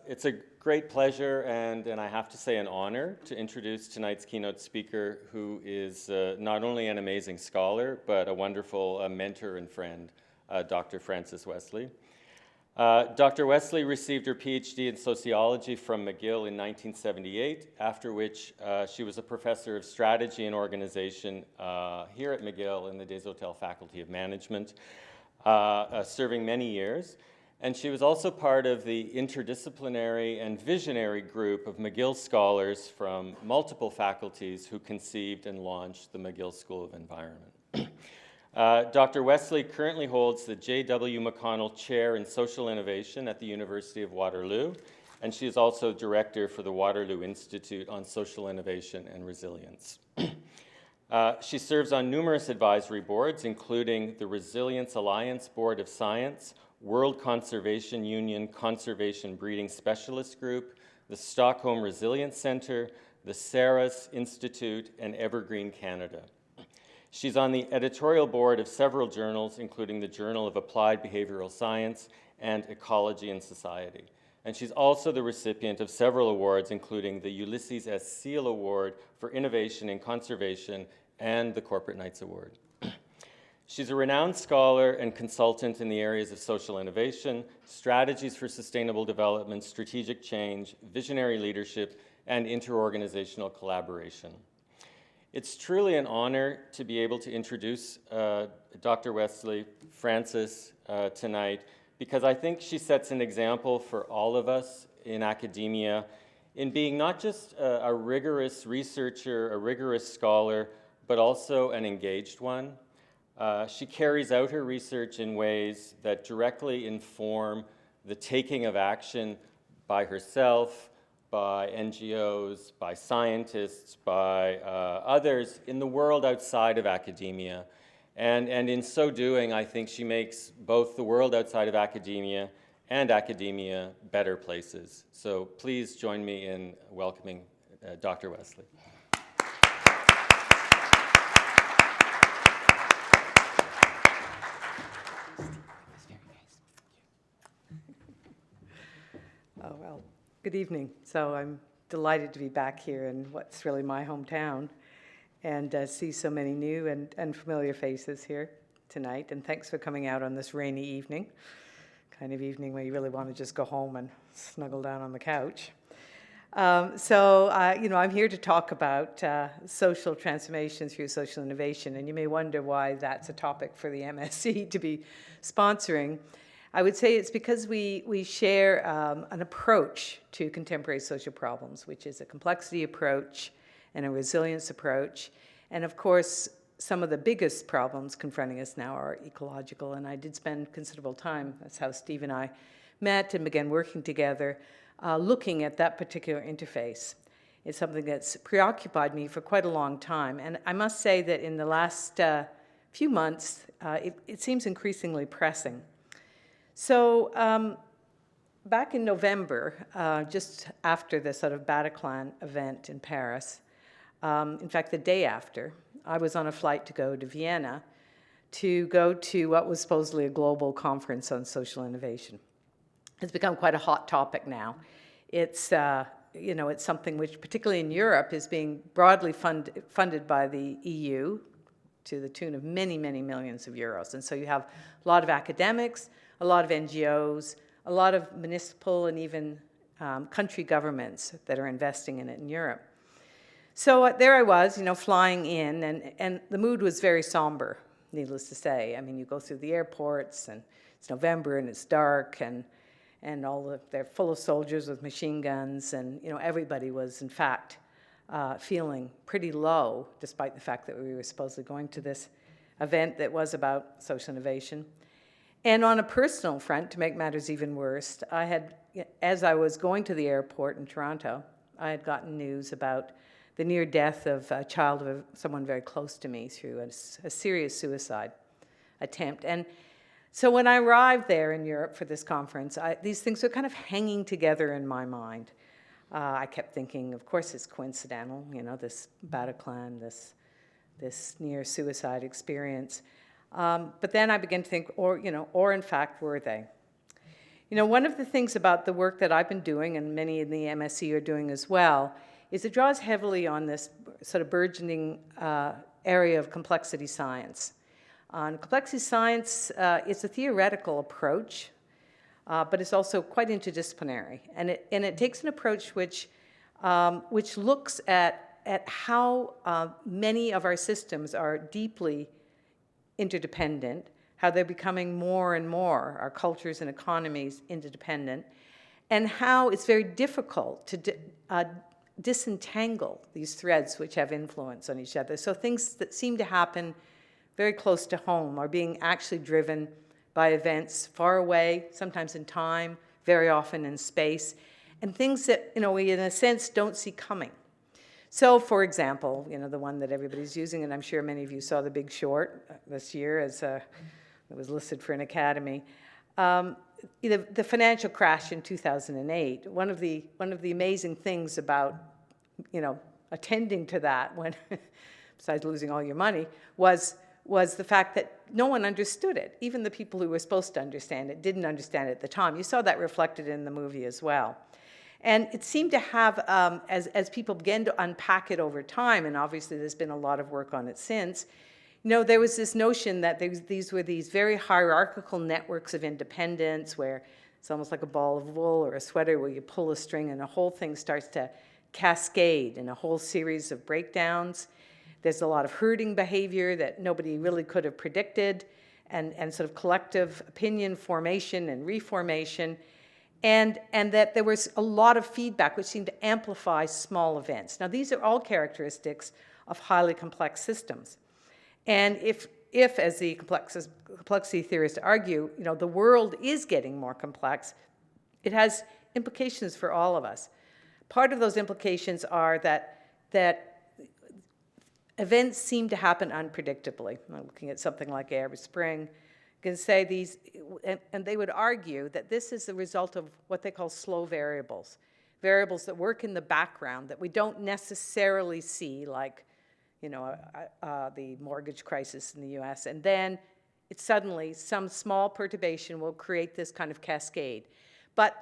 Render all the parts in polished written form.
it's a great pleasure and I have to say an honor to introduce tonight's keynote speaker, who is not only an amazing scholar, but a wonderful mentor and friend, Dr. Frances Westley. Dr. Westley received her PhD in sociology from McGill in 1978, after which she was a professor of strategy and organization here at McGill in the Desautels Faculty of Management, serving many years. And she was also part of the interdisciplinary and visionary group of McGill scholars from multiple faculties who conceived and launched the McGill School of Environment. Dr. Westley currently holds the JW McConnell Chair in Social Innovation at the University of Waterloo, and she is also director for the Waterloo Institute on Social Innovation and Resilience. She serves on numerous advisory boards, including the Resilience Alliance Board of Science, World Conservation Union Conservation Breeding Specialist Group, the Stockholm Resilience Center, the Saras Institute, and Evergreen Canada. She's on the editorial board of several journals, including the Journal of Applied Behavioral Science and Ecology and Society. And she's also the recipient of several awards, including the Ulysses S. Seal Award for Innovation in Conservation and the Corporate Knights Award. She's a renowned scholar and consultant in the areas of social innovation, strategies for sustainable development, strategic change, visionary leadership, and interorganizational collaboration. It's truly an honor to be able to introduce Dr. Westley, Frances, tonight, because I think she sets an example for all of us in academia in being not just a rigorous researcher, a rigorous scholar, but also an engaged one. She carries out her research in ways that directly inform the taking of action by herself, by NGOs, by scientists, by others in the world outside of academia. And in so doing, I think she makes both the world outside of academia and academia better places. So please join me in welcoming Dr. Westley. Oh, well, good evening. So I'm delighted to be back here in what's really my hometown and see so many new and familiar faces here tonight. And thanks for coming out on this rainy evening, kind of evening where you really want to just go home and snuggle down on the couch. I'm here to talk about social transformation through social innovation. And you may wonder why that's a topic for the MSc to be sponsoring. I would say it's because we share an approach to contemporary social problems, which is a complexity approach and a resilience approach. And of course, some of the biggest problems confronting us now are ecological. And I did spend considerable time, that's how Steve and I met and began working together, looking at that particular interface. It's something that's preoccupied me for quite a long time. And I must say that in the last few months, it seems increasingly pressing. So back in November, just after the sort of Bataclan event in Paris, in fact, the day after, I was on a flight to go to Vienna to go to what was supposedly a global conference on social innovation. It's become quite a hot topic now. It's, it's something which, particularly in Europe, is being broadly funded by the EU to the tune of many, many millions of euros. And so you have a lot of academics, a lot of NGOs, a lot of municipal and even country governments that are investing in it in Europe. So there I was, flying in, and the mood was very somber, needless to say. I mean, you go through the airports, and it's November, and it's dark, and they're full of soldiers with machine guns, and everybody was, in fact, feeling pretty low, despite the fact that we were supposedly going to this event that was about social innovation. And on a personal front, to make matters even worse, as I was going to the airport in Toronto, I had gotten news about the near death of a child of someone very close to me through a serious suicide attempt. And so when I arrived there in Europe for this conference, these things were kind of hanging together in my mind. I kept thinking, of course it's coincidental, this Bataclan, this near suicide experience. But then I began to think, or in fact, were they? You know, one of the things about the work that I've been doing, and many in the MSc are doing as well, is it draws heavily on this sort of burgeoning area of complexity science. Complexity science, it's a theoretical approach, but it's also quite interdisciplinary. And it takes an approach which looks at how many of our systems are deeply interdependent, how they're becoming more and more, our cultures and economies, interdependent, and how it's very difficult to disentangle these threads which have influence on each other. So things that seem to happen very close to home are being actually driven by events far away, sometimes in time, very often in space, and things that, you know, we in a sense don't see coming. So, for example, you know, the one that everybody's using, and I'm sure many of you saw The Big Short this year as it was listed for an Academy. The financial crash in 2008, one of the amazing things about, you know, attending to that, when besides losing all your money, was the fact that no one understood it. Even the people who were supposed to understand it didn't understand it at the time. You saw that reflected in the movie as well. And it seemed to have, as people began to unpack it over time, and obviously there's been a lot of work on it since, you know, there was this notion that these were these very hierarchical networks of independence where it's almost like a ball of wool or a sweater where you pull a string and the whole thing starts to cascade in a whole series of breakdowns. There's a lot of herding behavior that nobody really could have predicted, and sort of collective opinion formation and reformation, and that there was a lot of feedback which seemed to amplify small events. Now, these are all characteristics of highly complex systems. And if as the complexity theorists argue, you know, the world is getting more complex, it has implications for all of us. Part of those implications are that events seem to happen unpredictably. I'm looking at something like Arab Spring. You can say these, and they would argue that this is the result of what they call slow variables, variables that work in the background that we don't necessarily see, like, you know, the mortgage crisis in the US, and then it's suddenly some small perturbation will create this kind of cascade. But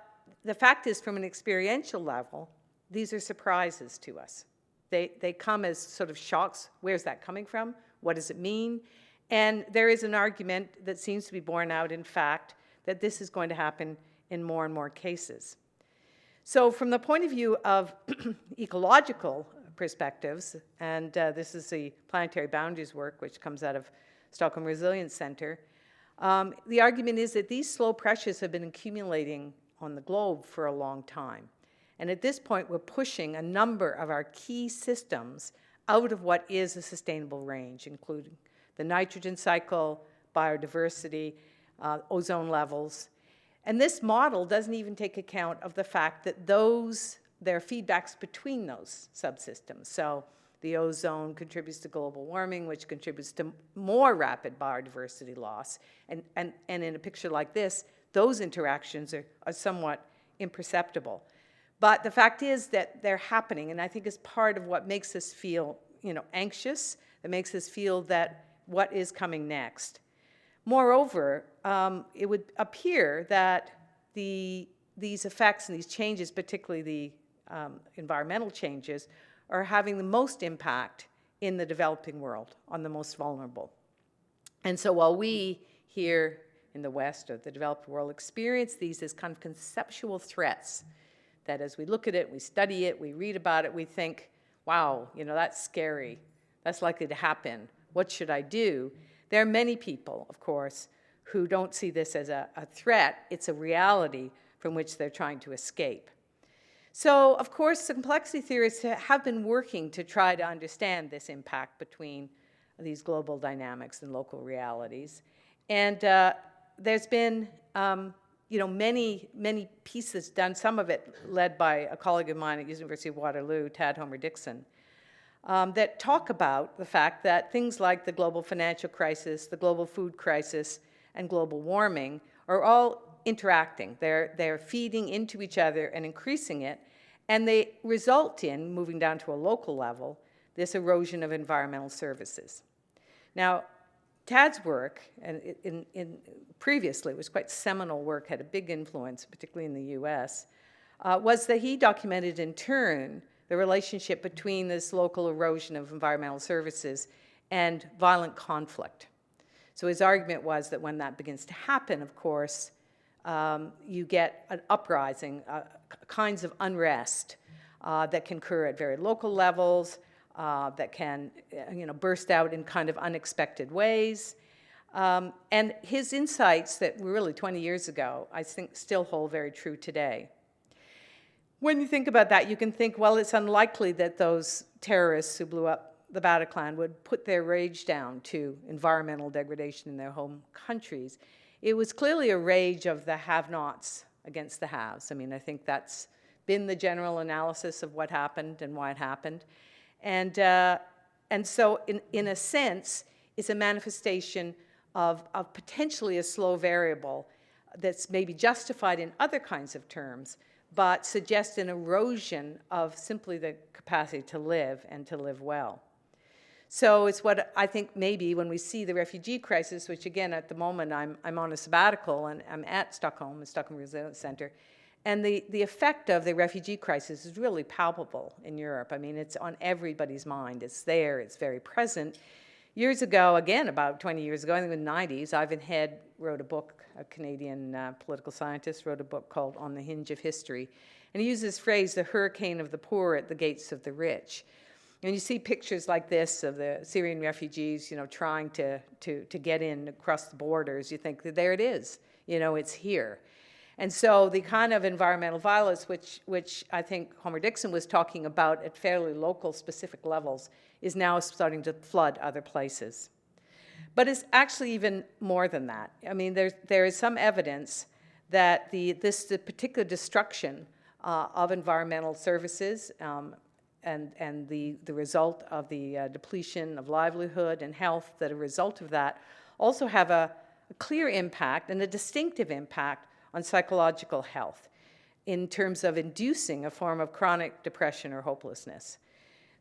the fact is, from an experiential level, these are surprises to us. They come as sort of shocks. Where's that coming from? What does it mean? And there is an argument that seems to be borne out, in fact, that this is going to happen in more and more cases. So from the point of view of ecological perspectives, and this is the Planetary Boundaries work, which comes out of Stockholm Resilience Center, the argument is that these slow pressures have been accumulating on the globe for a long time. And at this point, we're pushing a number of our key systems out of what is a sustainable range, including the nitrogen cycle, biodiversity, ozone levels. And this model doesn't even take account of the fact that there are feedbacks between those subsystems. So the ozone contributes to global warming, which contributes to more rapid biodiversity loss. And in a picture like this, those interactions are somewhat imperceptible. But the fact is that they're happening, and I think is part of what makes us feel, you know, anxious, that makes us feel that what is coming next. Moreover, it would appear that these effects and these changes, particularly the environmental changes, are having the most impact in the developing world, on the most vulnerable. And so while we here in the West, or the developed world, experience these as kind of conceptual threats, that as we look at it, we study it, we read about it, we think, wow, you know, that's scary. That's likely to happen. What should I do? There are many people, of course, who don't see this as a threat. It's a reality from which they're trying to escape. So, of course, the complexity theorists have been working to try to understand this impact between these global dynamics and local realities. And there's been you know, many pieces done, some of it led by a colleague of mine at University of Waterloo, Tad Homer-Dixon, that talk about the fact that things like the global financial crisis, the global food crisis, and global warming are all interacting. They're feeding into each other and increasing it, and they result in, moving down to a local level, this erosion of environmental services. Now, Tad's work, and previously, it was quite seminal work, had a big influence, particularly in the US, was that he documented in turn the relationship between this local erosion of environmental services and violent conflict. So his argument was that when that begins to happen, of course, you get an uprising, kinds of unrest that can occur at very local levels, that can burst out in kind of unexpected ways. And his insights that were really 20 years ago, I think still hold very true today. When you think about that, you can think, well, it's unlikely that those terrorists who blew up the Bataclan would put their rage down to environmental degradation in their home countries. It was clearly a rage of the have-nots against the haves. I mean, I think that's been the general analysis of what happened and why it happened. And so, in a sense, it's a manifestation of potentially a slow variable that's maybe justified in other kinds of terms, but suggests an erosion of simply the capacity to live and to live well. So it's what I think maybe when we see the refugee crisis, which again at the moment I'm on a sabbatical and I'm at Stockholm, the Stockholm Resilience Center, and the effect of the refugee crisis is really palpable in Europe. I mean, it's on everybody's mind. It's there. It's very present. Years ago, again, about 20 years ago, I think in the 90s, Ivan Head wrote a book, a Canadian political scientist, wrote a book called On the Hinge of History. And he used this phrase, the hurricane of the poor at the gates of the rich. And you see pictures like this of the Syrian refugees, trying to get in across the borders. You think, there it is. It's here. And so the kind of environmental violence, which I think Homer Dixon was talking about at fairly local, specific levels, is now starting to flood other places. But it's actually even more than that. I mean, there is some evidence that the particular destruction of environmental services and the result of the depletion of livelihood and health that a result of that also have a clear impact and a distinctive impact on psychological health in terms of inducing a form of chronic depression or hopelessness.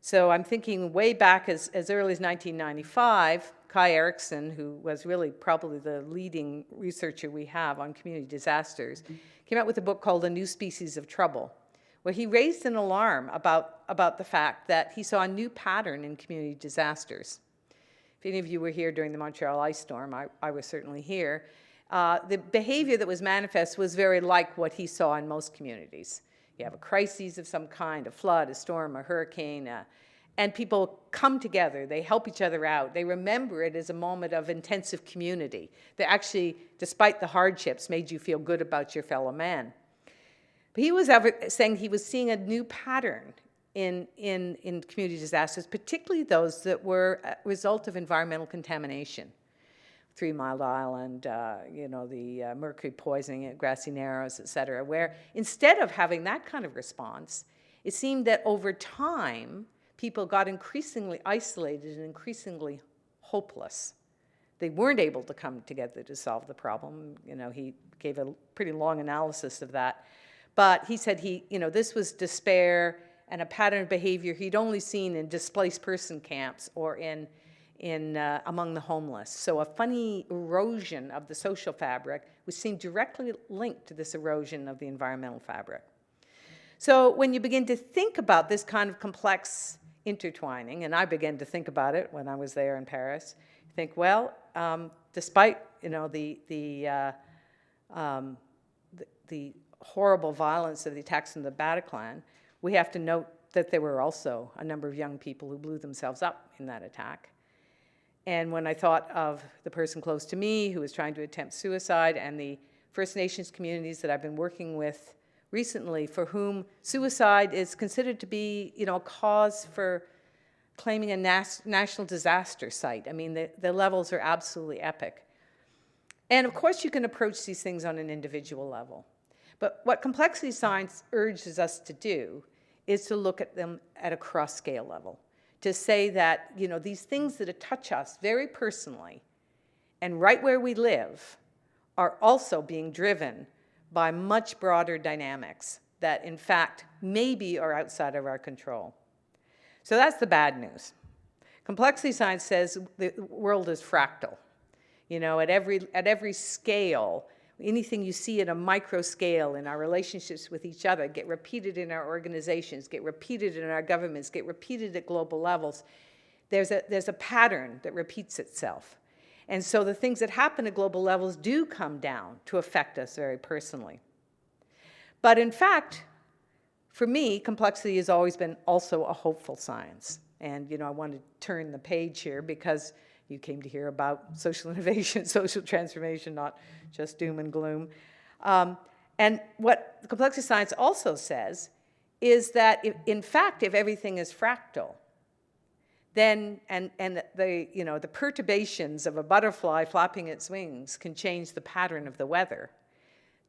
So I'm thinking way back as early as 1995, Kai Erikson, who was really probably the leading researcher we have on community disasters, came out with a book called A New Species of Trouble, where he raised an alarm about the fact that he saw a new pattern in community disasters. If any of you were here during the Montreal ice storm, I was certainly here, the behavior that was manifest was very like what he saw in most communities. You have a crisis of some kind, a flood, a storm, a hurricane, and people come together. They help each other out. They remember it as a moment of intensive community that actually, despite the hardships, made you feel good about your fellow man. But he was saying he was seeing a new pattern in community disasters, particularly those that were a result of environmental contamination. 3 Mile Island, the mercury poisoning at Grassy Narrows, et cetera, where instead of having that kind of response, it seemed that over time, people got increasingly isolated and increasingly hopeless. They weren't able to come together to solve the problem. He gave a pretty long analysis of that. But he said this was despair and a pattern of behavior he'd only seen in displaced person camps or among the homeless. So a funny erosion of the social fabric, which seemed directly linked to this erosion of the environmental fabric. So when you begin to think about this kind of complex intertwining, and I began to think about it when I was there in Paris, you think, well, despite the horrible violence of the attacks in the Bataclan, we have to note that there were also a number of young people who blew themselves up in that attack. And when I thought of the person close to me who was trying to attempt suicide and the First Nations communities that I've been working with recently for whom suicide is considered to be, a cause for claiming a national disaster site. I mean, the levels are absolutely epic. And of course, you can approach these things on an individual level. But what complexity science urges us to do is to look at them at a cross-scale level. To say that, these things that touch us very personally and right where we live are also being driven by much broader dynamics that, in fact, maybe are outside of our control. So that's the bad news. Complexity science says the world is fractal. at every scale. Anything you see at a micro scale in our relationships with each other get repeated in our organizations, get repeated in our governments, get repeated at global levels. There's a pattern that repeats itself. And so the things that happen at global levels do come down to affect us very personally. But in fact, for me, complexity has always been also a hopeful science. And I want to turn the page here because you came to hear about social innovation, social transformation, not just doom and gloom. And what complexity science also says is that, in fact, if everything is fractal, then, and the perturbations of a butterfly flapping its wings can change the pattern of the weather,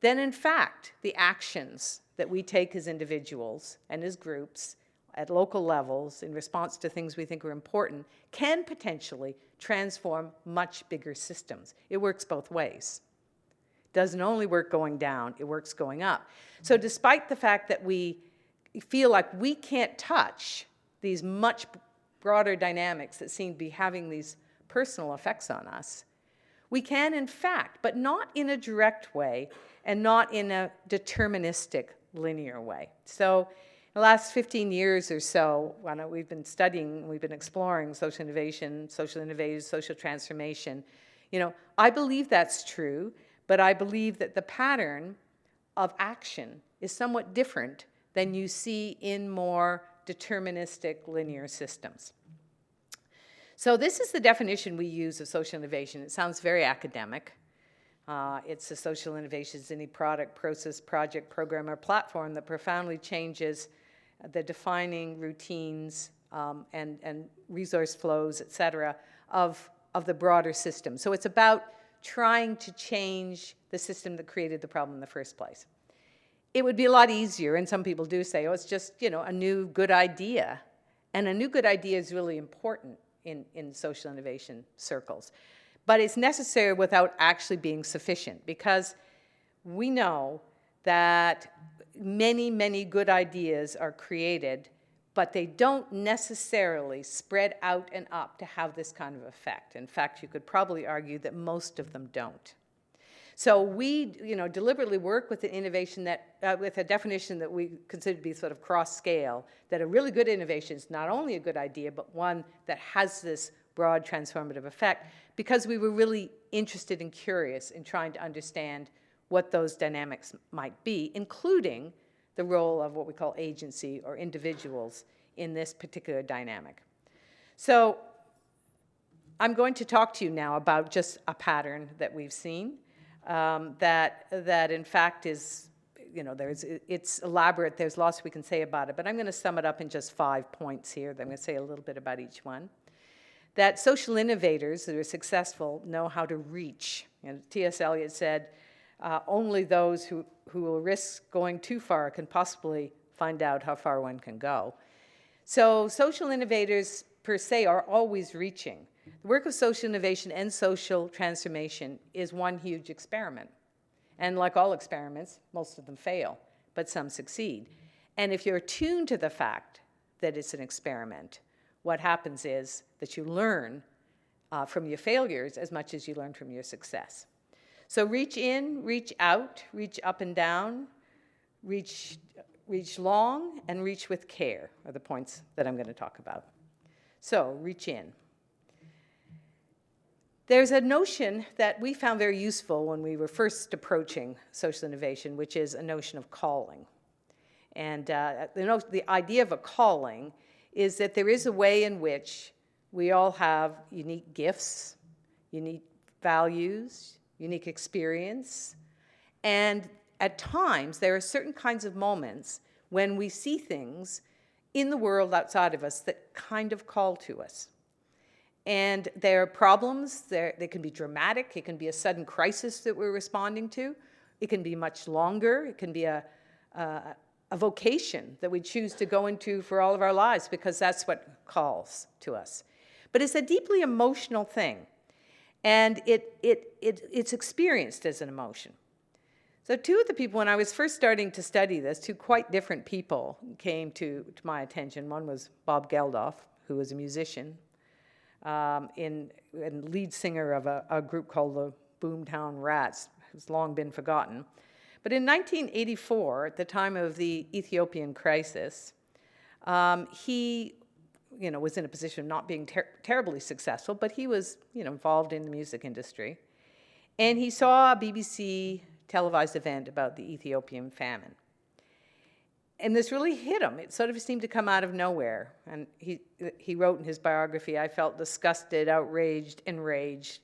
then, in fact, the actions that we take as individuals and as groups at local levels in response to things we think are important can potentially transform much bigger systems. It works both ways. It doesn't only work going down, it works going up. So despite the fact that we feel like we can't touch these much broader dynamics that seem to be having these personal effects on us, we can, in fact, but not in a direct way and not in a deterministic, linear way. So in the last 15 years or so, we've been studying, we've been exploring social innovation, social innovators, social transformation. I believe that's true, but I believe that the pattern of action is somewhat different than you see in more deterministic linear systems. So this is the definition we use of social innovation. It sounds very academic. It's a social innovation is any product, process, project, program, or platform that profoundly changes the defining routines and resource flows, et cetera, of the broader system. So it's about trying to change the system that created the problem in the first place. It would be a lot easier, and some people do say, oh, it's just, a new good idea. And a new good idea is really important in social innovation circles. But it's necessary without actually being sufficient, because we know that many, many good ideas are created, but they don't necessarily spread out and up to have this kind of effect. In fact, you could probably argue that most of them don't. So we, deliberately work with an innovation that, with a definition that we consider to be sort of cross-scale, that a really good innovation is not only a good idea, but one that has this broad transformative effect, because we were really interested and curious in trying to understand what those dynamics might be, including the role of what we call agency or individuals in this particular dynamic. So I'm going to talk to you now about just a pattern that we've seen that in fact is, it's elaborate, there's lots we can say about it, but I'm going to sum it up in just 5 points here. I'm going to say a little bit about each one. That social innovators that are successful know how to reach. T.S. Eliot said, only those who will risk going too far can possibly find out how far one can go. So social innovators per se are always reaching. The work of social innovation and social transformation is one huge experiment. And like all experiments, most of them fail, but some succeed. And if you're attuned to the fact that it's an experiment, what happens is that you learn from your failures as much as you learn from your success. So reach in, reach out, reach up and down, reach long, and reach with care are the points that I'm going to talk about. So reach in. There's a notion that we found very useful when we were first approaching social innovation, which is a notion of calling. And the idea of a calling is that there is a way in which we all have unique gifts, unique values, unique experience, and at times there are certain kinds of moments when we see things in the world outside of us that kind of call to us. And there are problems, they can be dramatic, it can be a sudden crisis that we're responding to, it can be much longer, it can be a vocation that we choose to go into for all of our lives because that's what calls to us. But it's a deeply emotional thing, and it's experienced as an emotion. So two of the people, when I was first starting to study this, two quite different people came to my attention. One was Bob Geldof, who was a musician, and lead singer of a group called the Boomtown Rats, who's long been forgotten. But in 1984, at the time of the Ethiopian crisis, he was in a position of not being terribly successful, but he was involved in the music industry. And he saw a BBC televised event about the Ethiopian famine. And this really hit him. It sort of seemed to come out of nowhere. And he wrote in his biography, "I felt disgusted, outraged, enraged.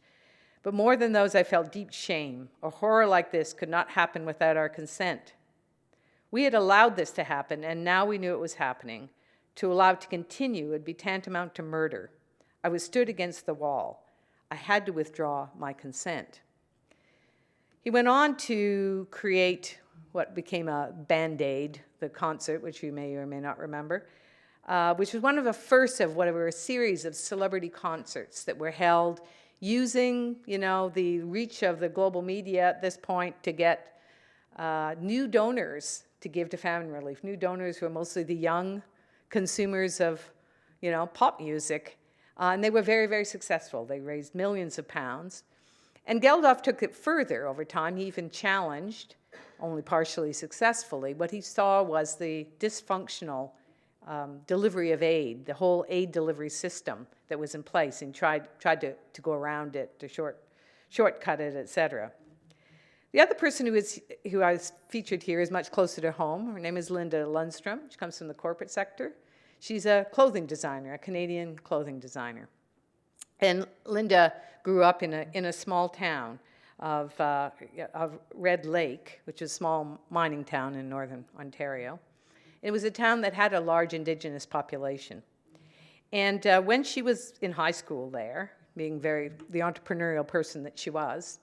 But more than those, I felt deep shame. A horror like this could not happen without our consent. We had allowed this to happen, and now we knew it was happening. To allow it to continue would be tantamount to murder. I was stood against the wall. I had to withdraw my consent." He went on to create what became a Band-Aid, the concert, which you may or may not remember, which was one of the first of what were a series of celebrity concerts that were held using, the reach of the global media at this point to get new donors to give to famine relief, new donors who are mostly the young consumers of, pop music. And they were very, very successful. They raised millions of pounds. And Geldof took it further over time. He even challenged, only partially successfully, what he saw was the dysfunctional delivery of aid, the whole aid delivery system that was in place, and tried to go around it, to shortcut it, et cetera. The other person who I featured here is much closer to home. Her name is Linda Lundstrom. She comes from the corporate sector. She's a clothing designer, a Canadian clothing designer. And Linda grew up in a small town of Red Lake, which is a small mining town in northern Ontario. It was a town that had a large Indigenous population. And when she was in high school there, being the entrepreneurial person that she was,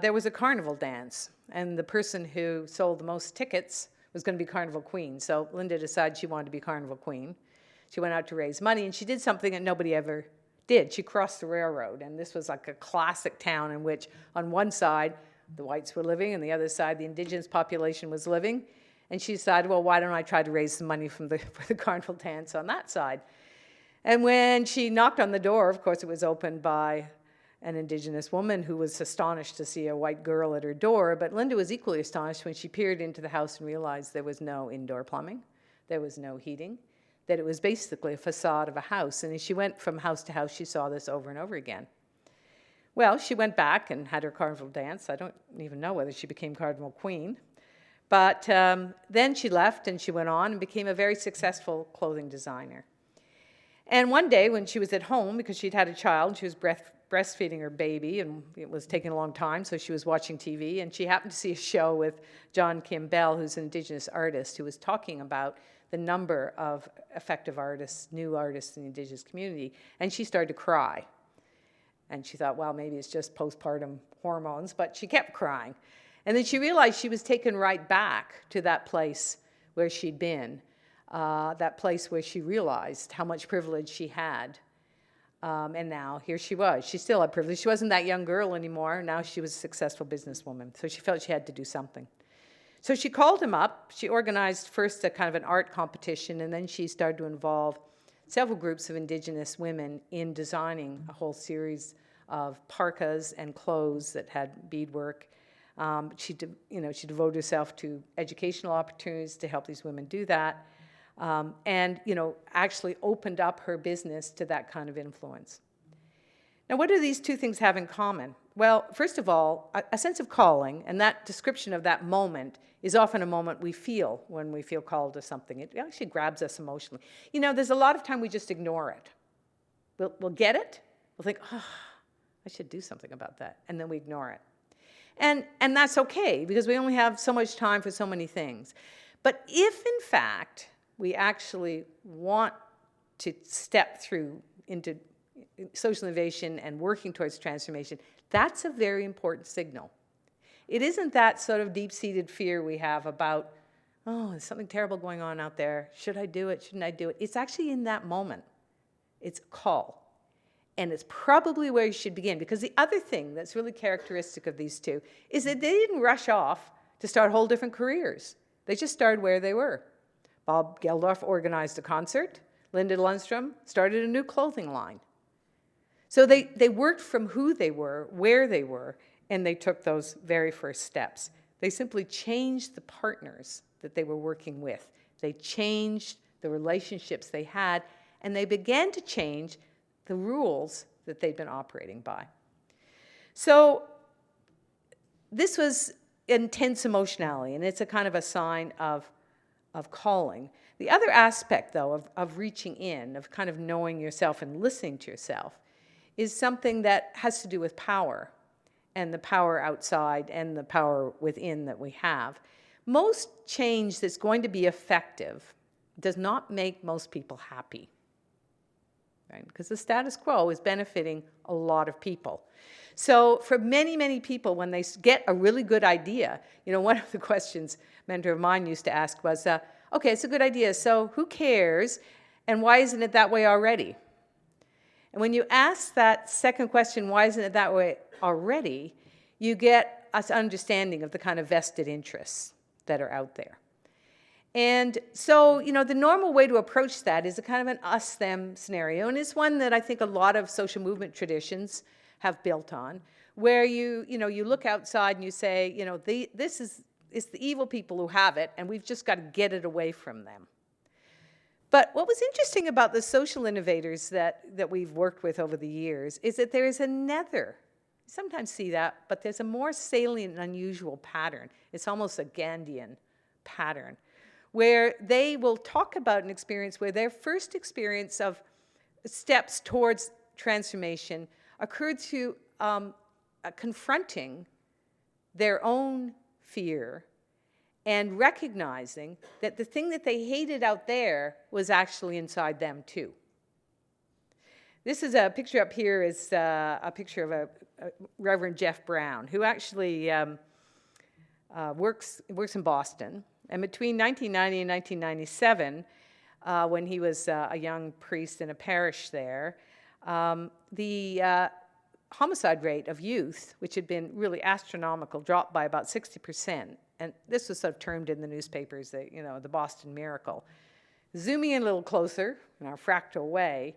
there was a carnival dance. And the person who sold the most tickets was going to be Carnival Queen. So Linda decided she wanted to be Carnival Queen. She went out to raise money, and she did something that nobody ever did. She crossed the railroad, and this was like a classic town in which on one side the whites were living and the other side the Indigenous population was living. And she decided, well, why don't I try to raise some money for the carnival dance on that side? And when she knocked on the door, of course, it was opened by an Indigenous woman who was astonished to see a white girl at her door. But Linda was equally astonished when she peered into the house and realized there was no indoor plumbing, there was no heating, that it was basically a facade of a house. And as she went from house to house, she saw this over and over again. Well, she went back and had her carnival dance. I don't even know whether she became Carnival Queen. But then she left and she went on and became a very successful clothing designer. And one day when she was at home, because she'd had a child, she was breastfeeding her baby, and it was taking a long time, so she was watching TV, and she happened to see a show with John Campbell, who's an Indigenous artist, who was talking about the number of effective artists, new artists in the Indigenous community, and she started to cry. And she thought, well, maybe it's just postpartum hormones, but she kept crying. And then she realized she was taken right back to that place where she'd been, that place where she realized how much privilege she had. And now here she was. She still had privilege. She wasn't that young girl anymore. Now she was a successful businesswoman. So she felt she had to do something. So she called him up. She organized first a kind of an art competition, and then she started to involve several groups of Indigenous women in designing a whole series of parkas and clothes that had beadwork. She devoted herself to educational opportunities to help these women do that, and actually opened up her business to that kind of influence. Now, what do these two things have in common? Well, first of all, a sense of calling, and that description of that moment is often a moment we feel when we feel called to something. It actually grabs us emotionally. There's a lot of time we just ignore it. We'll get it, we'll think, oh, I should do something about that, and then we ignore it. And that's okay, because we only have so much time for so many things. But if, in fact, we actually want to step through into social innovation and working towards transformation, that's a very important signal. It isn't that sort of deep-seated fear we have about, oh, there's something terrible going on out there. Should I do it? Shouldn't I do it? It's actually in that moment. It's a call. And it's probably where you should begin, because the other thing that's really characteristic of these two is that they didn't rush off to start whole different careers. They just started where they were. Bob Geldof organized a concert. Linda Lundstrom started a new clothing line. So they worked from who they were, where they were, and they took those very first steps. They simply changed the partners that they were working with. They changed the relationships they had, and they began to change the rules that they'd been operating by. So this was intense emotionality, and it's a kind of a sign of calling. The other aspect, though, of reaching in, of kind of knowing yourself and listening to yourself, is something that has to do with power, and the power outside and the power within that we have. Most change that's going to be effective does not make most people happy, right? Because the status quo is benefiting a lot of people. So for many, many people, when they get a really good idea, one of the questions a mentor of mine used to ask was, okay, it's a good idea, so who cares, and why isn't it that way already? And when you ask that second question, why isn't it that way already, you get an understanding of the kind of vested interests that are out there. And so, the normal way to approach that is a kind of an us-them scenario, and it's one that I think a lot of social movement traditions have built on, where you look outside and you say, it's the evil people who have it, and we've just got to get it away from them. But what was interesting about the social innovators that we've worked with over the years is that there is another, you sometimes see that, but there's a more salient and unusual pattern. It's almost a Gandhian pattern, where they will talk about an experience where their first experience of steps towards transformation occurred through confronting their own fear and recognizing that the thing that they hated out there was actually inside them too. This is a picture up here is a picture of a Reverend Jeff Brown, who actually works in Boston. And between 1990 and 1997, when he was a young priest in a parish there, the homicide rate of youth, which had been really astronomical, dropped by about 60%. And this was sort of termed in the newspapers, the Boston Miracle. Zooming in a little closer, in our fractal way,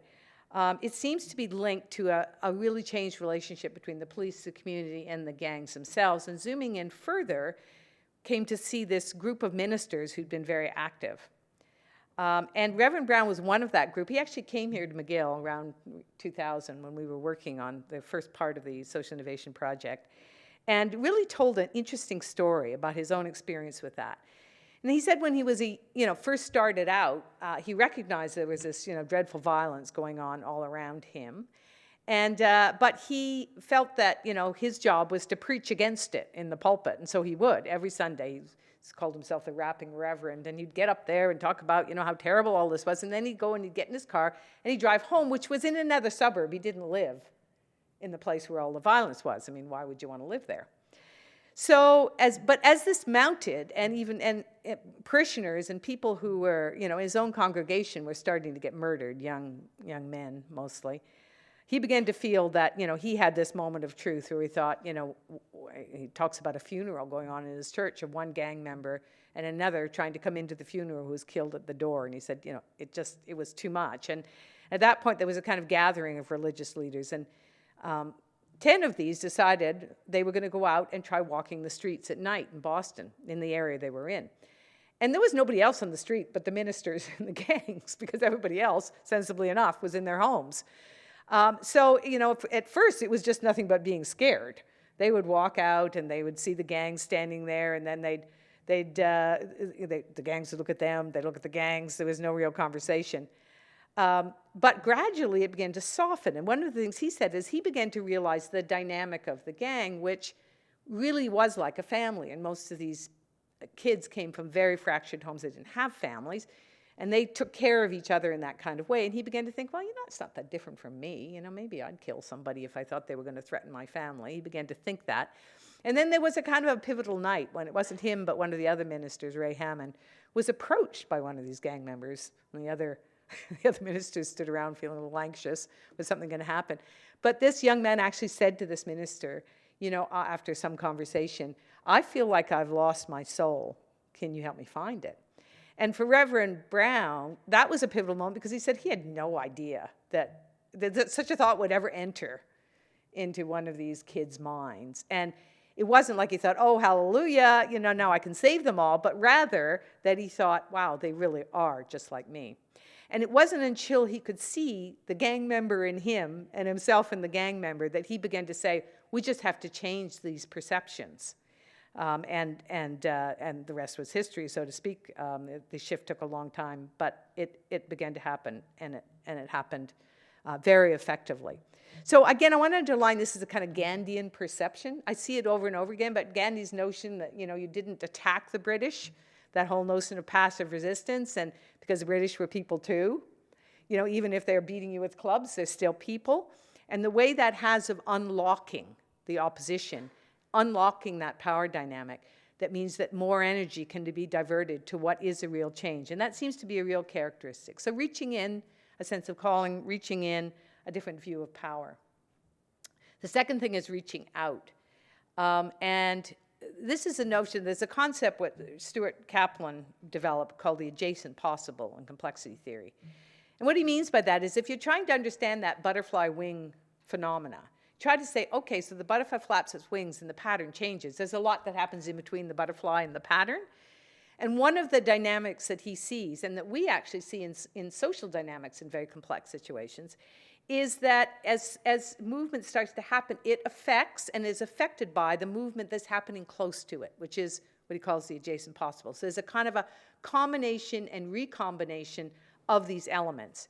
it seems to be linked to a really changed relationship between the police, the community, and the gangs themselves. And zooming in further, came to see this group of ministers who'd been very active. And Reverend Brown was one of that group. He actually came here to McGill around 2000 when we were working on the first part of the Social Innovation Project, and really told an interesting story about his own experience with that. And he said when he was, first started out, he recognized there was this, dreadful violence going on all around him. And, but he felt that, his job was to preach against it in the pulpit. And so he would every Sunday. He called himself the rapping reverend. And he'd get up there and talk about, how terrible all this was. And then he'd go and he'd get in his car and he'd drive home, which was in another suburb. He didn't live in the place where all the violence was. I mean, why would you want to live there? So, as this mounted, and parishioners and people who were, his own congregation were starting to get murdered, young men mostly, he began to feel that, he had this moment of truth where he thought, he talks about a funeral going on in his church of one gang member and another trying to come into the funeral who was killed at the door. And he said, it was too much. And at that point, there was a kind of gathering of religious leaders. And 10 of these decided they were going to go out and try walking the streets at night in Boston, in the area they were in. And there was nobody else on the street but the ministers and the gangs, because everybody else, sensibly enough, was in their homes. So, at first it was just nothing but being scared. They would walk out and they would see the gangs standing there, and then the gangs would look at them, they'd look at the gangs. There was no real conversation. But gradually it began to soften. And one of the things he said is he began to realize the dynamic of the gang, which really was like a family. And most of these kids came from very fractured homes. They didn't have families. And they took care of each other in that kind of way. And he began to think, well, it's not that different from me. Maybe I'd kill somebody if I thought they were going to threaten my family. He began to think that. And then there was a kind of a pivotal night when it wasn't him, but one of the other ministers, Ray Hammond, was approached by one of these gang members. And the other ministers stood around feeling a little anxious. Was something going to happen? But this young man actually said to this minister, after some conversation, I feel like I've lost my soul. Can you help me find it? And for Reverend Brown, that was a pivotal moment because he said he had no idea that that such a thought would ever enter into one of these kids' minds. And it wasn't like he thought, oh, hallelujah, now I can save them all, but rather that he thought, wow, they really are just like me. And it wasn't until he could see the gang member in him and himself in the gang member that he began to say, we just have to change these perceptions. And the rest was history, so to speak. The shift took a long time, but it began to happen, and it happened very effectively. So again, I want to underline this is a kind of Gandhian perception. I see it over and over again, but Gandhi's notion that, you didn't attack the British, that whole notion of passive resistance, and because the British were people too, even if they're beating you with clubs, they're still people. And the way that has of unlocking the opposition, unlocking that power dynamic, that means that more energy can be diverted to what is a real change. And that seems to be a real characteristic. So reaching in, a sense of calling, reaching in, a different view of power. The second thing is reaching out. And this is a notion, there's a concept what Stuart Kaplan developed called the adjacent possible in complexity theory. And what he means by that is if you're trying to understand that butterfly wing phenomena, try to say, okay, so the butterfly flaps its wings and the pattern changes. There's a lot that happens in between the butterfly and the pattern. And one of the dynamics that he sees, and that we actually see in social dynamics in very complex situations, is that as movement starts to happen, it affects and is affected by the movement that's happening close to it, which is what he calls the adjacent possible. So there's a kind of a combination and recombination of these elements.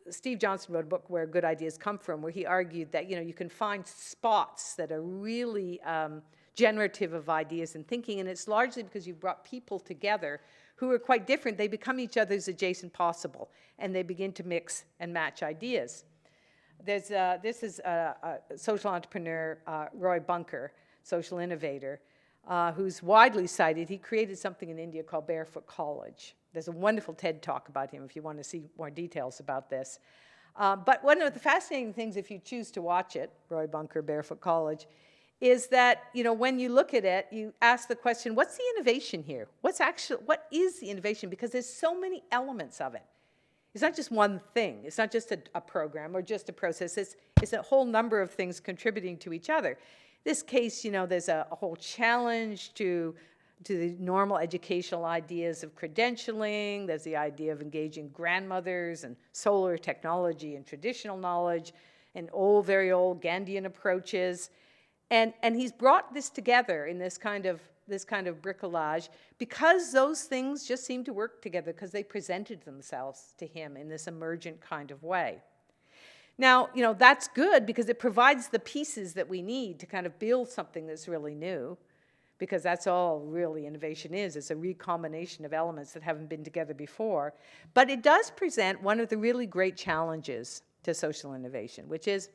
Steve Johnson wrote a book, Where Good Ideas Come From, where he argued that you can find spots that are really generative of ideas and thinking, and it's largely because you've brought people together who are quite different. They become each other's adjacent possible, and they begin to mix and match ideas. This is a social entrepreneur, Roy Bunker, social innovator, who's widely cited. He created something in India called Barefoot College. There's a wonderful TED talk about him if you want to see more details about this. But one of the fascinating things, if you choose to watch it, Roy Bunker, Barefoot College, is that, when you look at it, you ask the question, what's the innovation here? What is the innovation? Because there's so many elements of it. It's not just one thing. It's not just a program or just a process. It's a whole number of things contributing to each other. This case, there's a whole challenge to the normal educational ideas of credentialing. There's the idea of engaging grandmothers and solar technology and traditional knowledge and very old Gandhian approaches. And he's brought this together in this kind of bricolage because those things just seem to work together because they presented themselves to him in this emergent kind of way. Now, that's good because it provides the pieces that we need to kind of build something that's really new, because that's all really innovation is. It's a recombination of elements that haven't been together before. But it does present one of the really great challenges to social innovation, which is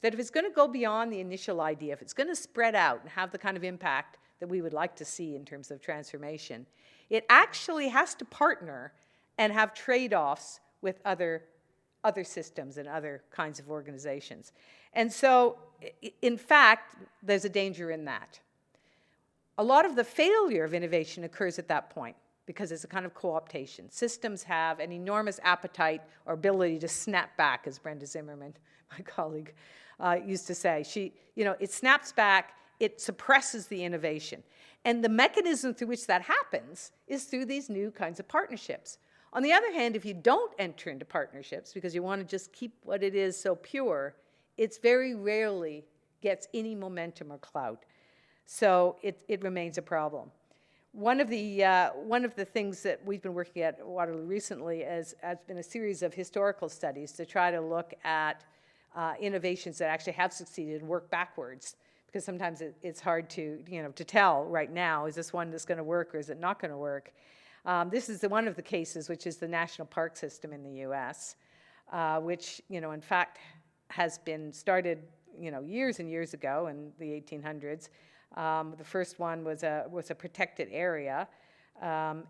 that if it's going to go beyond the initial idea, if it's going to spread out and have the kind of impact that we would like to see in terms of transformation, it actually has to partner and have trade-offs with other systems and other kinds of organizations. And so, in fact, there's a danger in that. A lot of the failure of innovation occurs at that point because it's a kind of co-optation. Systems have an enormous appetite or ability to snap back, as Brenda Zimmerman, my colleague, used to say. It snaps back, it suppresses the innovation. And the mechanism through which that happens is through these new kinds of partnerships. On the other hand, if you don't enter into partnerships because you want to just keep what it is so pure, it's very rarely gets any momentum or clout. So it remains a problem. One of the things that we've been working at Waterloo recently has been a series of historical studies to try to look at innovations that actually have succeeded and work backwards, because sometimes it's hard to tell right now, is this one that's going to work or is it not going to work? This is one of the cases, which is the national park system in the U.S., which in fact has been started years and years ago in the 1800s. The first one was a protected area, and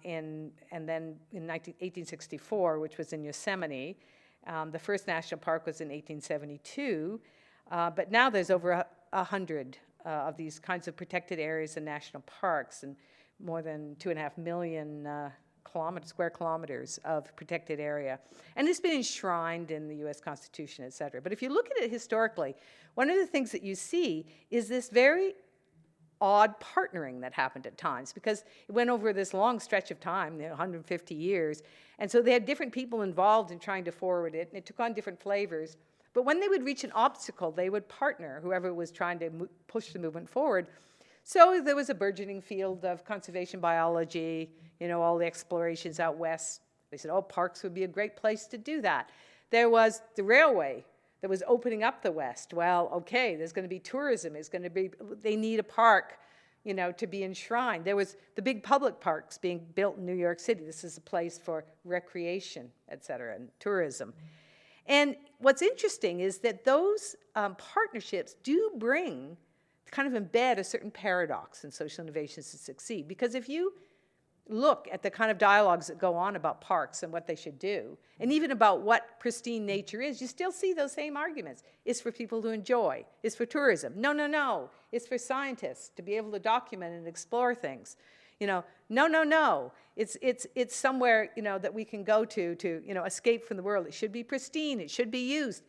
then in 1864, which was in Yosemite. The first national park was in 1872, but now there's over 100 of these kinds of protected areas and national parks, and more than 2.5 million square kilometers of protected area. And it's been enshrined in the US Constitution, et cetera. But if you look at it historically, one of the things that you see is this very odd partnering that happened at times, because it went over this long stretch of time, 150 years, and so they had different people involved in trying to forward it, and it took on different flavors. But when they would reach an obstacle, they would partner, whoever was trying to push the movement forward. So there was a burgeoning field of conservation biology, all the explorations out west. They said, oh, parks would be a great place to do that. There was the railway that was opening up the West. Well, okay, there's going to be tourism. They need a park, to be enshrined. There was the big public parks being built in New York City. This is a place for recreation, et cetera, and tourism. And what's interesting is that those partnerships do kind of embed a certain paradox in social innovations to succeed. Because if you look at the kind of dialogues that go on about parks and what they should do, and even about what pristine nature is, you still see those same arguments. It's for people to enjoy. It's for tourism. No, no, no. It's for scientists to be able to document and explore things. No, no, no. It's somewhere, that we can go to escape from the world. It should be pristine. It should be used.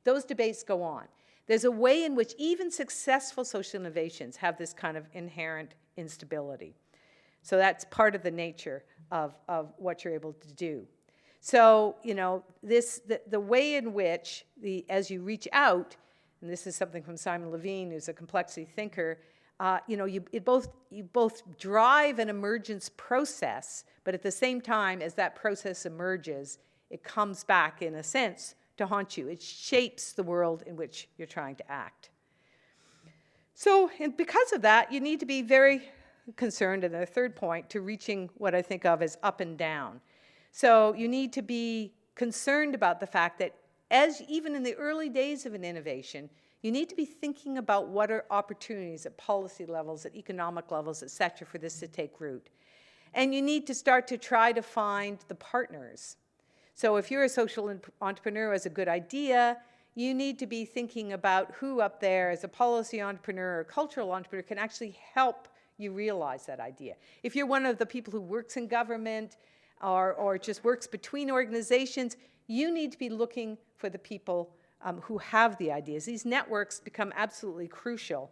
Those debates go on. There's a way in which even successful social innovations have this kind of inherent instability. So that's part of the nature of what you're able to do. So, the way in which, as you reach out, and this is something from Simon Levine, who's a complexity thinker, you both drive an emergence process, but at the same time as that process emerges, it comes back, in a sense, to haunt you. It shapes the world in which you're trying to act. So, and because of that, you need to be very concerned, and the third point, to reaching what I think of as up and down. So you need to be concerned about the fact that even in the early days of an innovation, you need to be thinking about what are opportunities at policy levels, at economic levels, et cetera, for this to take root. And you need to start to try to find the partners. So if you're a social entrepreneur who has a good idea, you need to be thinking about who up there as a policy entrepreneur or cultural entrepreneur can actually help you realize that idea. If you're one of the people who works in government or just works between organizations, you need to be looking for the people who have the ideas. These networks become absolutely crucial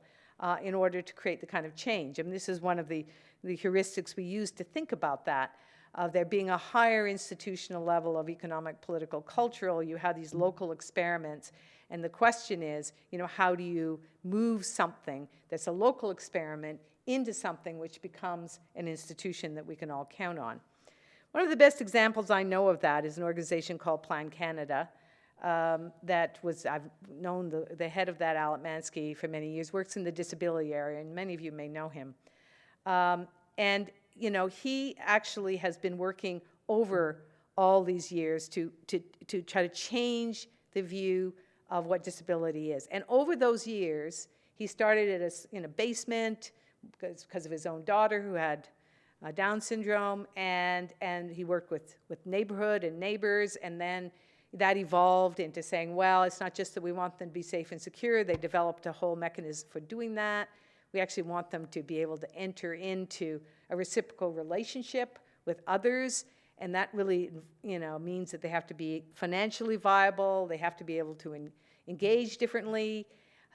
in order to create the kind of change. And this is one of the heuristics we use to think about that. There being a higher institutional level of economic, political, cultural, you have these local experiments. And the question is, how do you move something that's a local experiment into something which becomes an institution that we can all count on? One of the best examples I know of that is an organization called Plan Canada. I've known the head of that, Alec Mansky, for many years, works in the disability area, and many of you may know him. He actually has been working over all these years to try to change the view of what disability is. And over those years, he started it in a basement because of his own daughter who had Down syndrome, and he worked with neighborhood and neighbors, and then that evolved into saying, well, it's not just that we want them to be safe and secure. They developed a whole mechanism for doing that. We actually want them to be able to enter into a reciprocal relationship with others, and that really, means that they have to be financially viable. They have to be able to engage differently.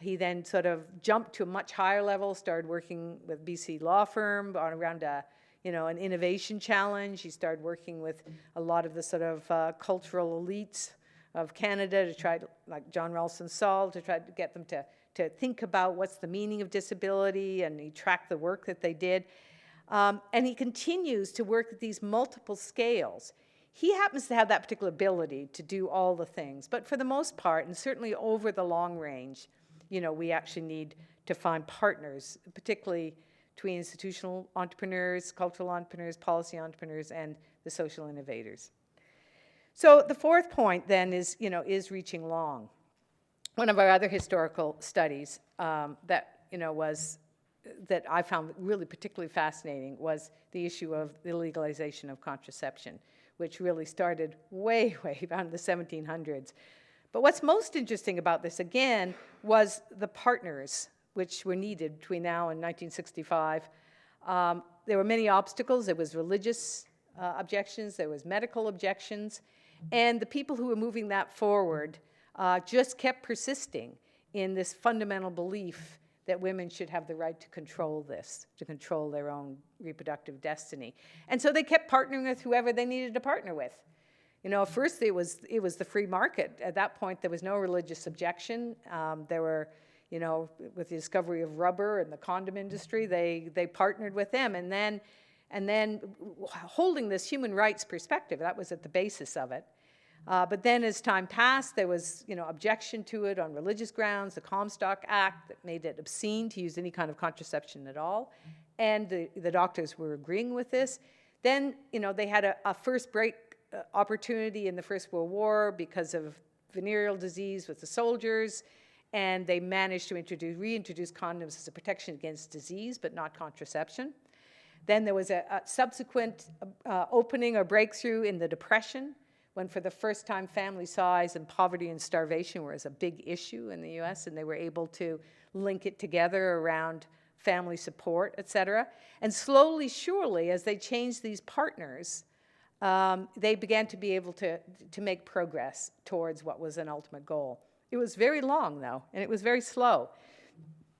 He then sort of jumped to a much higher level, started working with BC law firm around an innovation challenge. He started working with a lot of the sort of cultural elites of Canada to try to, like John Ralston Saul, to try to get them to think about what's the meaning of disability, and he tracked the work that they did. And he continues to work at these multiple scales. He happens to have that particular ability to do all the things, but for the most part, and certainly over the long range, we actually need to find partners, particularly between institutional entrepreneurs, cultural entrepreneurs, policy entrepreneurs, and the social innovators. So the fourth point then is reaching long. One of our other historical studies that I found really particularly fascinating was the issue of the legalization of contraception, which really started way, way around the 1700s. But what's most interesting about this, again, was the partners which were needed between now and 1965. There were many obstacles. There was religious objections, there was medical objections, and the people who were moving that forward just kept persisting in this fundamental belief that women should have the right to control this, to control their own reproductive destiny. And so they kept partnering with whoever they needed to partner with. You know, first it was the free market. At that point, there was no religious objection. There were, you know, with the discovery of rubber and the condom industry, they partnered with them. And then holding this human rights perspective, that was at the basis of it. But then as time passed, there was, you know, objection to it on religious grounds, the Comstock Act that made it obscene to use any kind of contraception at all. And the doctors were agreeing with this. Then, you know, they had a first break opportunity in the First World War because of venereal disease with the soldiers, and they managed to reintroduce condoms as a protection against disease, but not contraception. Then there was a subsequent opening or breakthrough in the Depression, when for the first time family size and poverty and starvation were as a big issue in the US, and they were able to link it together around family support, et cetera. And slowly, surely, as they changed these partners, they began to be able to make progress towards what was an ultimate goal. It was very long, though, and it was very slow.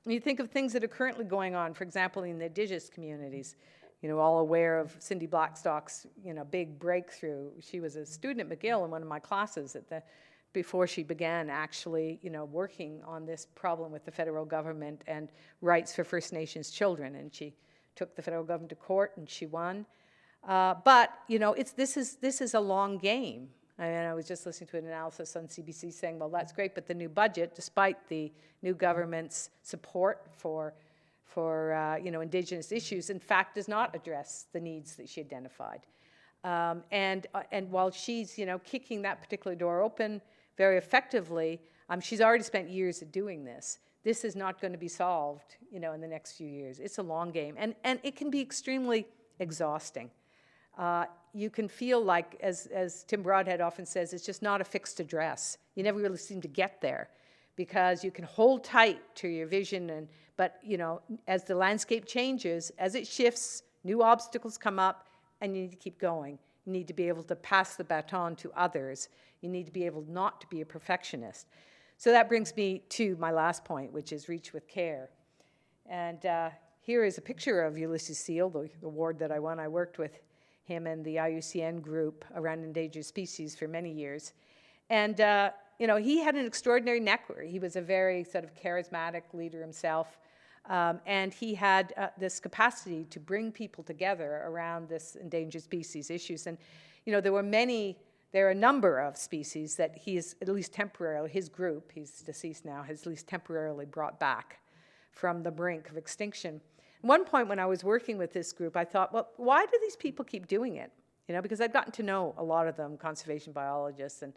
You think of things that are currently going on, for example, in the indigenous communities. You know, all aware of Cindy Blackstock's, you know, big breakthrough. She was a student at McGill in one of my classes before she began actually, you know, working on this problem with the federal government and rights for First Nations children. And she took the federal government to court and she won. But, you know, this is a long game. And I was just listening to an analysis on CBC saying, well, that's great, but the new budget, despite the new government's support for you know, Indigenous issues, in fact, does not address the needs that she identified. And while she's, you know, kicking that particular door open very effectively, she's already spent years at doing this. This is not going to be solved, you know, in the next few years. It's a long game, and it can be extremely exhausting. You can feel like, as Tim Broadhead often says, it's just not a fixed address. You never really seem to get there, because you can hold tight to your vision, but you know, as the landscape changes, as it shifts, new obstacles come up, and you need to keep going. You need to be able to pass the baton to others. You need to be able not to be a perfectionist. So that brings me to my last point, which is reach with care. And here is a picture of Ulysses Seal, the award that I won. I worked with him and the IUCN group around endangered species for many years. And you know, he had an extraordinary network. He was a very sort of charismatic leader himself. And he had this capacity to bring people together around this endangered species issues. And, you know, there are a number of species that he is, at least temporarily, his group, he's deceased now, has at least temporarily brought back from the brink of extinction. At one point when I was working with this group, I thought, well, why do these people keep doing it? You know, because I'd gotten to know a lot of them, conservation biologists, and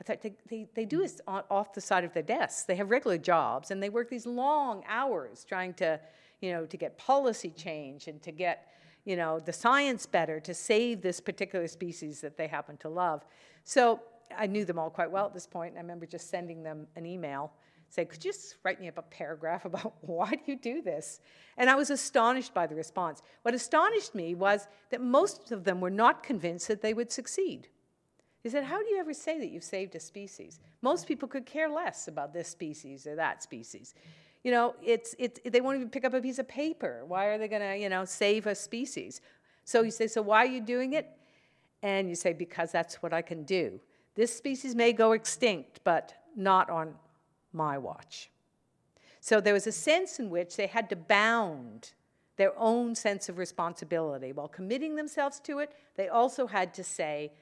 I thought they do this off the side of their desks. They have regular jobs, and they work these long hours trying to, you know, to get policy change and to get, you know, the science better to save this particular species that they happen to love. So I knew them all quite well at this point, and I remember just sending them an email saying, could you just write me up a paragraph about why do you do this? And I was astonished by the response. What astonished me was that most of them were not convinced that they would succeed. He said, how do you ever say that you've saved a species? Most people could care less about this species or that species. You know, they won't even pick up a piece of paper. Why are they going to, you know, save a species? So you say, so why are you doing it? And you say, because that's what I can do. This species may go extinct, but not on my watch. So there was a sense in which they had to bound their own sense of responsibility. While committing themselves to it, they also had to say,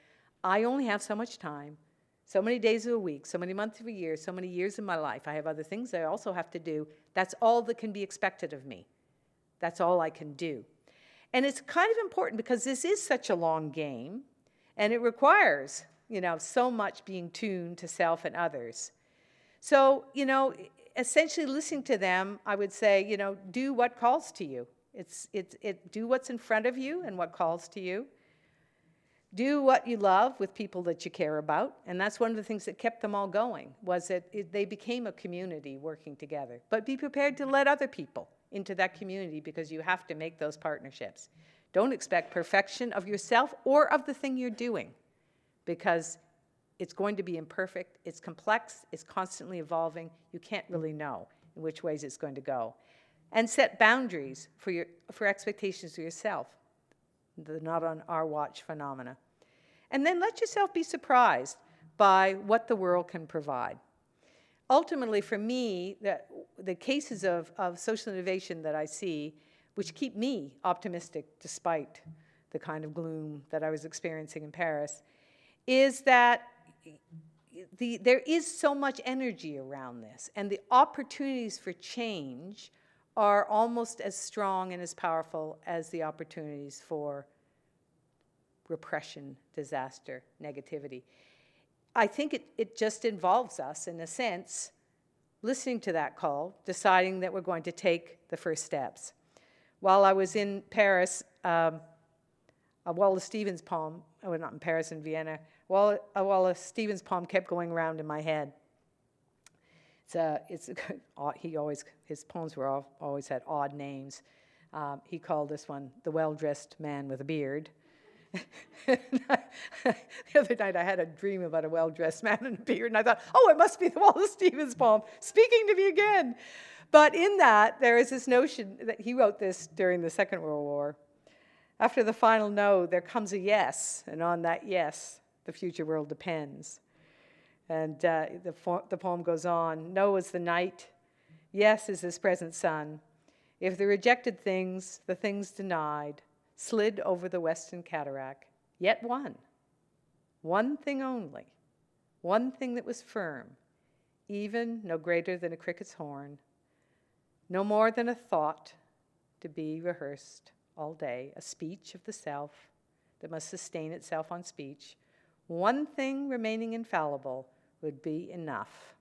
I only have so much time, so many days of a week, so many months of a year, so many years in my life. I have other things I also have to do. That's all that can be expected of me. That's all I can do. And it's kind of important because this is such a long game, and it requires, you know, so much being tuned to self and others. So, you know, essentially listening to them, I would say, you know, do what calls to you. Do what's in front of you and what calls to you. Do what you love with people that you care about. And that's one of the things that kept them all going, was that they became a community working together. But be prepared to let other people into that community, because you have to make those partnerships. Don't expect perfection of yourself or of the thing you're doing, because it's going to be imperfect, it's complex, it's constantly evolving. You can't really know in which ways it's going to go. And set boundaries for expectations of yourself, the not on our watch phenomena. And then let yourself be surprised by what the world can provide. Ultimately, for me, the cases of social innovation that I see, which keep me optimistic despite the kind of gloom that I was experiencing in Paris, is that there is so much energy around this, and the opportunities for change are almost as strong and as powerful as the opportunities for repression, disaster, negativity. I think it just involves us, in a sense, listening to that call, deciding that we're going to take the first steps. While I was in Paris, a Wallace Stevens poem, well, not in Paris, in Vienna, a Wallace Stevens poem kept going around in my head. His poems always had odd names. He called this one "The Well-Dressed Man with a Beard." The other night I had a dream about a well-dressed man and a beard, and I thought, oh, it must be the Wallace Stevens poem speaking to me again. But in that, there is this notion that he wrote this during the Second World War. After the final no, there comes a yes, and on that yes, the future world depends. And the poem goes on, no is the night, yes is this present sun. If the rejected things, the things denied, slid over the western cataract, yet one thing only, one thing that was firm, even no greater than a cricket's horn, no more than a thought to be rehearsed all day, a speech of the self that must sustain itself on speech, one thing remaining infallible would be enough.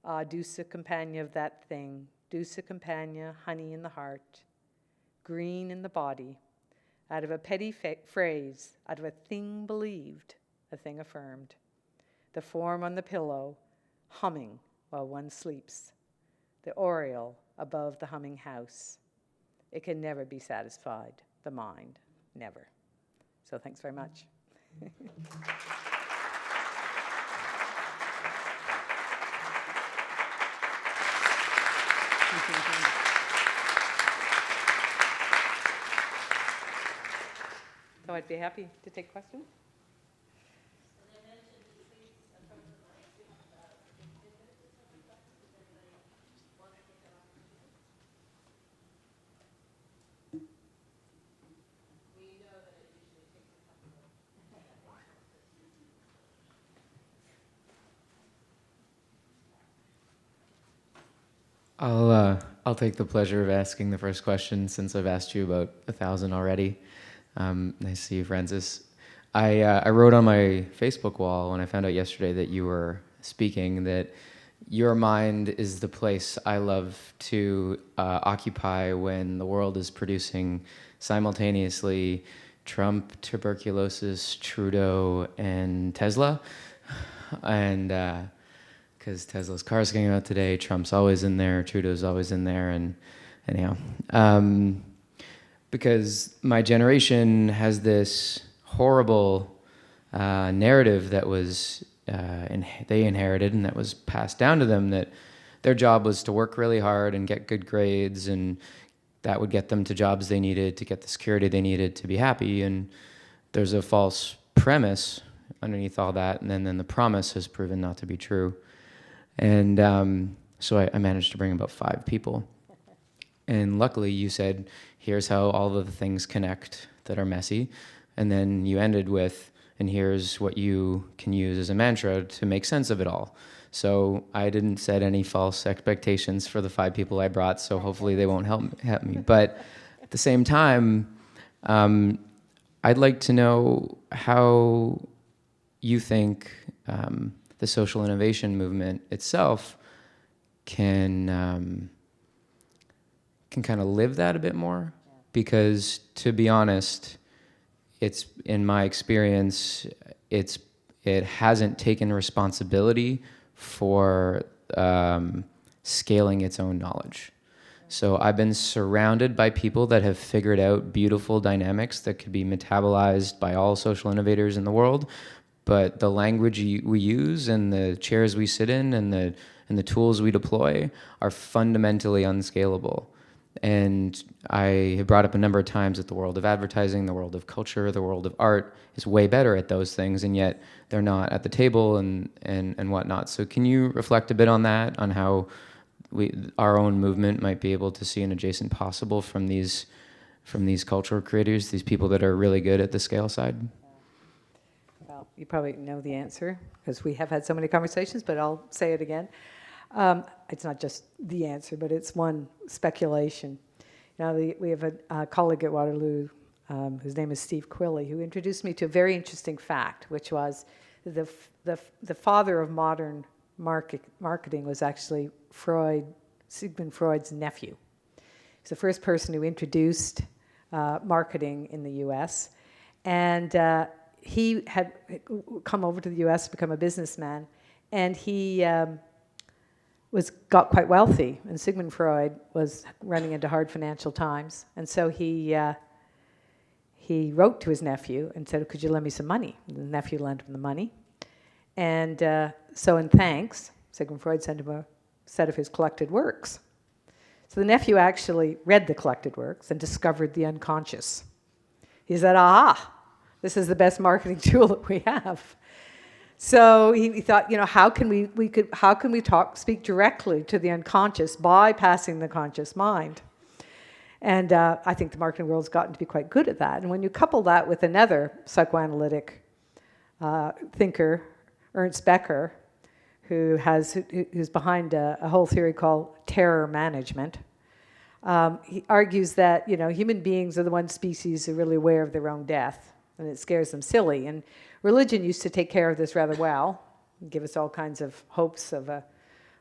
Ah, douce compagna of that thing, douce compagna, honey in the heart, green in the body, out of a petty phrase, out of a thing believed, a thing affirmed. The form on the pillow, humming while one sleeps. The oriole above the humming house. It can never be satisfied, the mind, never. So thanks very much. So I'd be happy to take questions. I'll take the pleasure of asking the first question, since I've asked you about 1,000 already. Nice to see you, Francis. I wrote on my Facebook wall when I found out yesterday that you were speaking that your mind is the place I love to occupy when the world is producing simultaneously Trump, tuberculosis, Trudeau, and Tesla. And because Tesla's car's getting out today, Trump's always in there, Trudeau's always in there, and anyhow. Because my generation has this horrible narrative that was they inherited and that was passed down to them, that their job was to work really hard and get good grades, and that would get them to jobs they needed to get the security they needed to be happy. And there's a false premise underneath all that, and then the promise has proven not to be true. And so I managed to bring about 5 people. And luckily you said, here's how all of the things connect that are messy. And then you ended with, and here's what you can use as a mantra to make sense of it all. So I didn't set any false expectations for the 5 people I brought, so hopefully they won't help me. But at the same time, I'd like to know how you think the social innovation movement itself can kind of live that a bit more. Because to be honest, it's, in my experience, it hasn't taken responsibility for scaling its own knowledge. So I've been surrounded by people that have figured out beautiful dynamics that could be metabolized by all social innovators in the world. But the language we use and the chairs we sit in and the tools we deploy are fundamentally unscalable. And I have brought up a number of times that the world of advertising, the world of culture, the world of art is way better at those things, and yet they're not at the table and whatnot. So can you reflect a bit on that, on how our own movement might be able to see an adjacent possible from these cultural creators, these people that are really good at the scale side? Well, you probably know the answer because we have had so many conversations, but I'll say it again. It's not just the answer, but it's one speculation. Now, we have a colleague at Waterloo, whose name is Steve Quilley, who introduced me to a very interesting fact, which was the father of modern marketing was actually Sigmund Freud's nephew. He's the first person who introduced marketing in the U.S., and he had come over to the U.S. to become a businessman, and he got quite wealthy, and Sigmund Freud was running into hard financial times, and so he wrote to his nephew and said, "Could you lend me some money?" And the nephew lent him the money, and so in thanks, Sigmund Freud sent him a set of his collected works. So the nephew actually read the collected works and discovered the unconscious. He said, "Aha, this is the best marketing tool that we have." So he thought, how can we speak directly to the unconscious, bypassing the conscious mind? And I think the marketing world's gotten to be quite good at that. And when you couple that with another psychoanalytic thinker, Ernst Becker, who's behind a whole theory called terror management, he argues that human beings are the one species who are really aware of their own death, and it scares them silly. And religion used to take care of this rather well, give us all kinds of hopes of a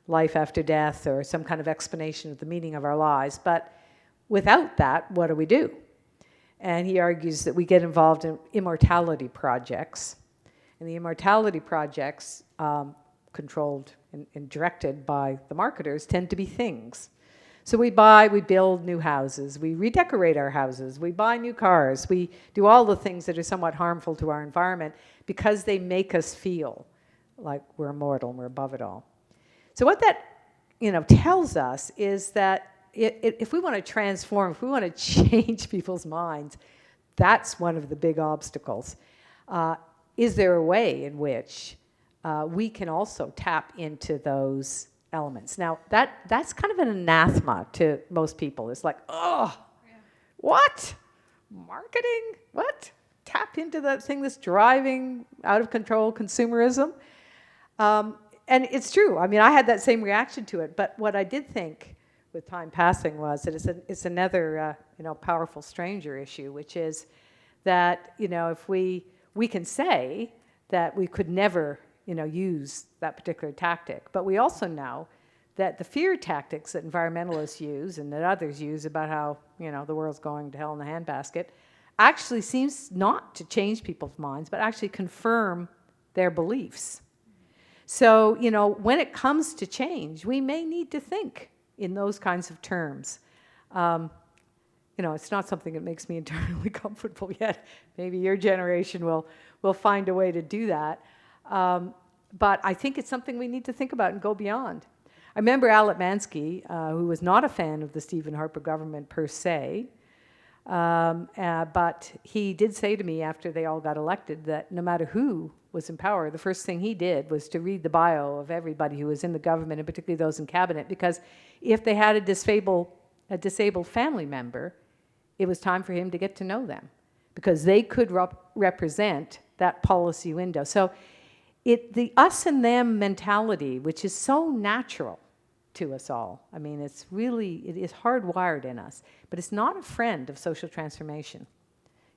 life after death or some kind of explanation of the meaning of our lives. But without that, what do? And he argues that we get involved in immortality projects. And the immortality projects, controlled and directed by the marketers, tend to be things. So we build new houses, we redecorate our houses, we buy new cars, we do all the things that are somewhat harmful to our environment because they make us feel like we're immortal and we're above it all. So what that tells us is that if we want to transform, if we want to change people's minds, that's one of the big obstacles. Is there a way in which we can also tap into those elements? Now, that's kind of an anathema to most people. It's like, what? Marketing? What? Tap into that thing that's driving out of control consumerism? And it's true. I mean, I had that same reaction to it. But what I did think with time passing was that it's another powerful stranger issue, which is that if we can say that we could never use that particular tactic, but we also know that the fear tactics that environmentalists use and that others use about how the world's going to hell in a handbasket actually seems not to change people's minds, but actually confirm their beliefs. So when it comes to change, we may need to think in those kinds of terms. It's not something that makes me entirely comfortable yet. Maybe your generation will find a way to do that. But I think it's something we need to think about and go beyond. I remember Al Mansky, who was not a fan of the Stephen Harper government per se, but he did say to me after they all got elected that no matter who was in power, the first thing he did was to read the bio of everybody who was in the government, and particularly those in cabinet, because if they had a disabled family member, it was time for him to get to know them, because they could represent that policy window. So the us and them mentality, which is so natural to us all, I mean, it is hardwired in us, but it's not a friend of social transformation.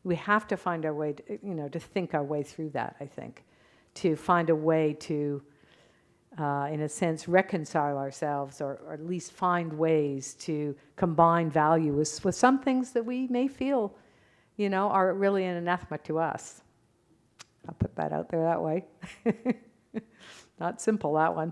We have to find our way to think our way through that, I think, to find a way to, in a sense, reconcile ourselves, or at least find ways to combine value with some things that we may feel, are really an anathema to us. I'll put that out there that way. Not simple, that one.